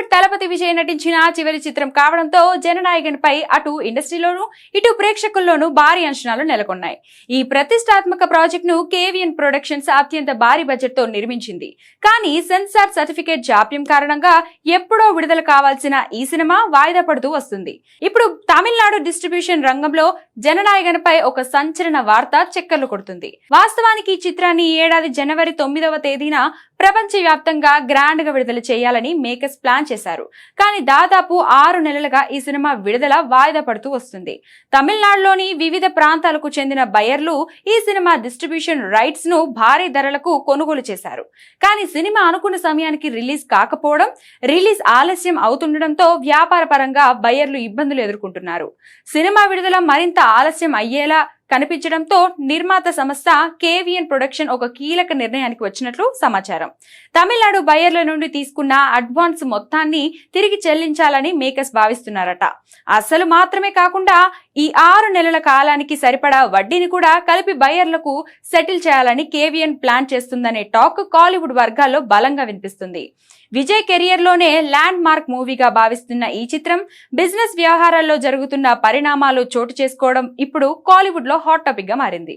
బాలీవుడ్ తలపతి విజయ్ నటించిన చివరి చిత్రం కావడంతో జననాయకునిపై అటు ఇండస్ట్రీలోనూ ఇటు ప్రేక్షకుల్లోనూ భారీ అంచనాలు నెలకొన్నాయి. ఈ ప్రతిష్టాత్మక ప్రాజెక్టును కేవిఎన్ ప్రొడక్షన్స్ అత్యంత భారీ బడ్జెట్ తో నిర్మించింది. కానీ సెన్సార్ సర్టిఫికేట్ జాప్యం కారణంగా ఎప్పుడో విడుదల కావాల్సిన ఈ సినిమా వాయిదా పడుతూ వస్తుంది. ఇప్పుడు తమిళనాడు డిస్ట్రిబ్యూషన్ రంగంలో జననాయకునిపై ఒక సంచలన వార్త చక్కర్లు కొడుతుంది. వాస్తవానికి ఈ చిత్రాన్ని ఈ ఏడాది జనవరి 9వ తేదీన ప్రపంచవ్యాప్తంగా గ్రాండ్ గా విడుదల చేయాలని మేకర్స్ ప్లాన్ చేశారు. కానీ దాదాపు 6 నెలలుగా ఈ సినిమా విడుదల వాయిదా పడుతూ వస్తుంది. తమిళనాడులోని వివిధ ప్రాంతాలకు చెందిన బయర్లు ఈ సినిమా డిస్ట్రిబ్యూషన్ రైట్స్ ను భారీ ధరలకు కొనుగోలు చేశారు. కానీ సినిమా అనుకున్న సమయానికి రిలీజ్ కాకపోవడం, రిలీజ్ ఆలస్యం అవుతుండటంతో వ్యాపార పరంగా బయర్లు ఇబ్బందులు ఎదుర్కొంటున్నారు. సినిమా విడుదల మరింత ఆలస్యం అయ్యేలా కనిపించడంతో నిర్మాత సంస్థ కేవిఎన్ ప్రొడక్షన్ ఒక కీలక నిర్ణయానికి వచ్చినట్లు సమాచారం. తమిళనాడు బయర్ల నుండి తీసుకున్న అడ్వాన్స్ మొత్తాన్ని తిరిగి చెల్లించాలని మేకర్స్ భావిస్తున్నారట. అసలు మాత్రమే కాకుండా ఈ 6 నెలల కాలానికి సరిపడా వడ్డీని కూడా కలిపి బయర్లకు సెటిల్ చేయాలని కేవిఎన్ ప్లాన్ చేస్తుందనే టాక్ కాలీవుడ్ వర్గాల్లో బలంగా వినిపిస్తుంది. విజయ్ కెరియర్ లోనే ల్యాండ్ మార్క్ మూవీగా భావిస్తున్న ఈ చిత్రం బిజినెస్ వ్యవహారాల్లో జరుగుతున్న పరిణామాలు చోటు చేసుకోవడం ఇప్పుడు కాలీవుడ్ లో హాట్ టాపిక్ గా మారింది.